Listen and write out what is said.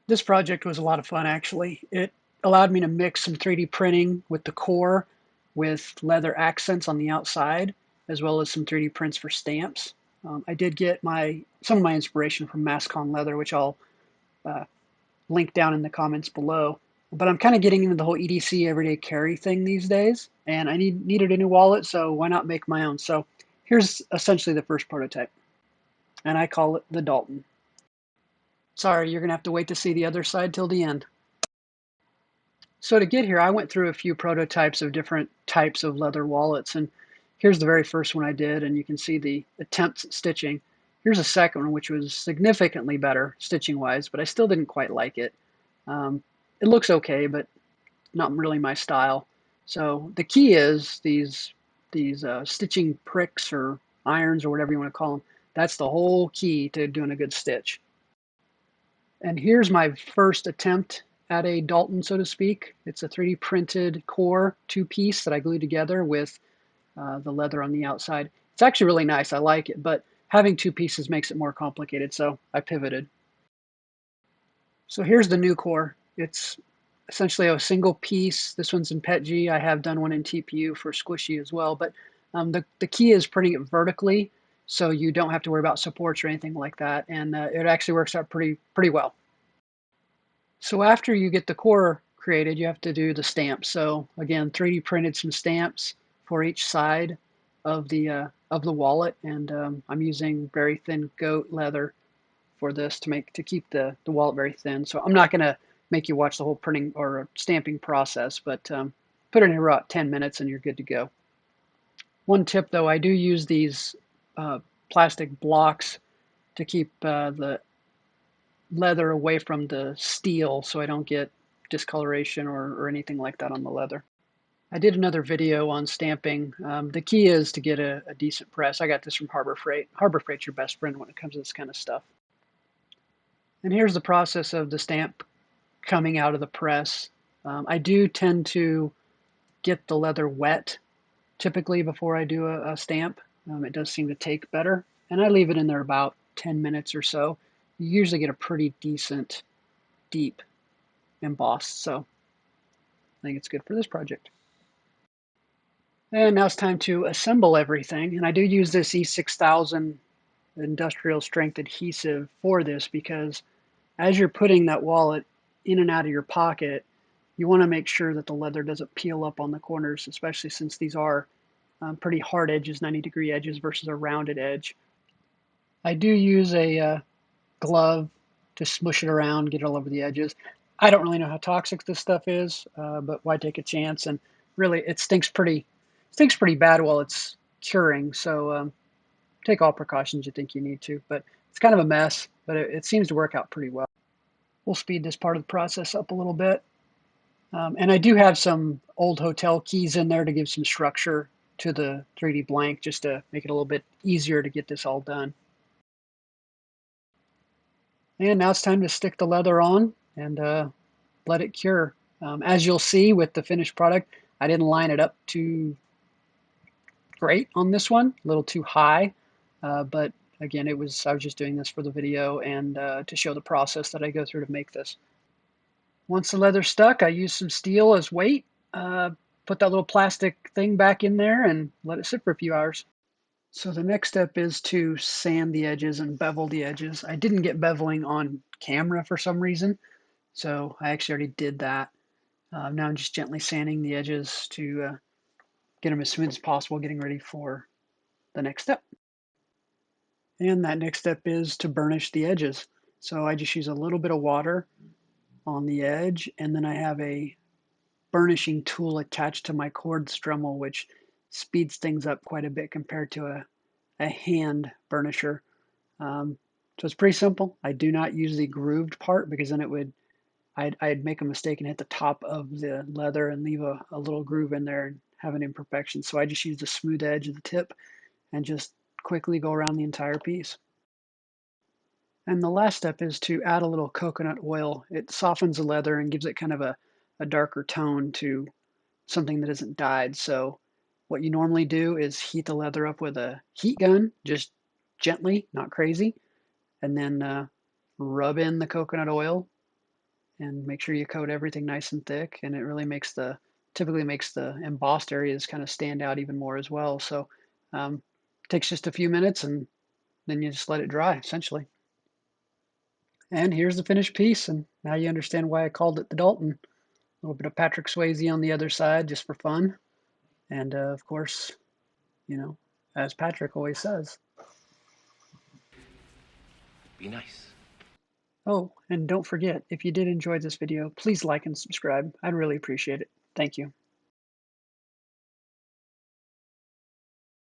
This project was a lot of fun, actually. It allowed me to mix some 3D printing with the core with leather accents on the outside, as well as some 3D prints for stamps. I did get some of my inspiration from Mascon leather, which I'll uh, link down in the comments below. But I'm kind of getting into the whole EDC everyday carry thing these days, and I needed a new wallet, so why not make my own? So here's essentially the first prototype, and I call it the Dalton. Sorry, you're gonna have to wait to see the other side till the end. So to get here, I went through a few prototypes of different types of leather wallets, and here's the very first one I did, and you can see the attempts at stitching. Here's a second one, which was significantly better stitching-wise, but I still didn't quite like it. It looks okay, but not really my style. So the key is these stitching pricks or irons or whatever you want to call them. That's the whole key to doing a good stitch. And here's my first attempt at a Dalton, so to speak. It's a 3D printed core two-piece that I glued together with the leather on the outside. It's actually really nice. I like it, but having two pieces makes it more complicated, so I pivoted. So here's the new core. It's essentially a single piece. This one's in PETG. I have done one in TPU for squishy as well, but the key is printing it vertically so you don't have to worry about supports or anything like that, and it actually works out pretty well. So after you get the core created, you have to do the stamps. So again, 3D printed some stamps for each side of the wallet, and I'm using very thin goat leather for this to keep the wallet very thin. So I'm not going to make you watch the whole printing or stamping process, but put it in about 10 minutes and you're good to go. One tip though, I do use these plastic blocks to keep the leather away from the steel so I don't get discoloration or anything like that on the leather. I did another video on stamping. The key is to get a decent press. I got this from Harbor Freight. Harbor Freight's your best friend when it comes to this kind of stuff. And here's the process of the stamp coming out of the press. I do tend to get the leather wet typically before I do a stamp. It does seem to take better. And I leave it in there about 10 minutes or so. You usually get a pretty decent, deep embossed. So I think it's good for this project. And now it's time to assemble everything. And I do use this E6000 industrial strength adhesive for this because as you're putting that wallet in and out of your pocket, you want to make sure that the leather doesn't peel up on the corners, especially since these are pretty hard edges, 90-degree edges versus a rounded edge. I do use a glove to smush it around, get it all over the edges. I don't really know how toxic this stuff is, but why take a chance? And really, it stinks pretty bad while it's curing. So take all precautions you think you need to. But it's kind of a mess, but it seems to work out pretty well. We'll speed this part of the process up a little bit. And I do have some old hotel keys in there to give some structure to the 3D blank just to make it a little bit easier to get this all done. And now it's time to stick the leather on and let it cure. As you'll see with the finished product, I didn't line it up too great on this one, a little too high, but again, I was just doing this for the video and to show the process that I go through to make this. Once the leather's stuck, I use some steel as weight, uh, put that little plastic thing back in there and let it sit for a few hours. So the next step is to sand the edges and bevel the edges. I didn't get beveling on camera for some reason, so I actually already did that. Now I'm just gently sanding the edges to get them as smooth as possible, getting ready for the next step. And that next step is to burnish the edges. So I just use a little bit of water on the edge, and then I have a burnishing tool attached to my quartz Dremel, which speeds things up quite a bit compared to a hand burnisher. So it's pretty simple. I do not use the grooved part because then I'd make a mistake and hit the top of the leather and leave a little groove in there and have an imperfection. So I just use the smooth edge of the tip and just quickly go around the entire piece. And the last step is to add a little coconut oil. It softens the leather and gives it kind of a darker tone to something that isn't dyed. So what you normally do is heat the leather up with a heat gun, just gently, not crazy, and then rub in the coconut oil and make sure you coat everything nice and thick, and it really typically makes the embossed areas kind of stand out even more as well. So um, takes just a few minutes, and then you just let it dry essentially. And here's the finished piece, and now you understand why I called it the Dalton. A little bit of Patrick Swayze on the other side just for fun, and of course, you know, as Patrick always says. Be nice. Oh, and don't forget, if you did enjoy this video, please like and subscribe. I'd really appreciate it. Thank you.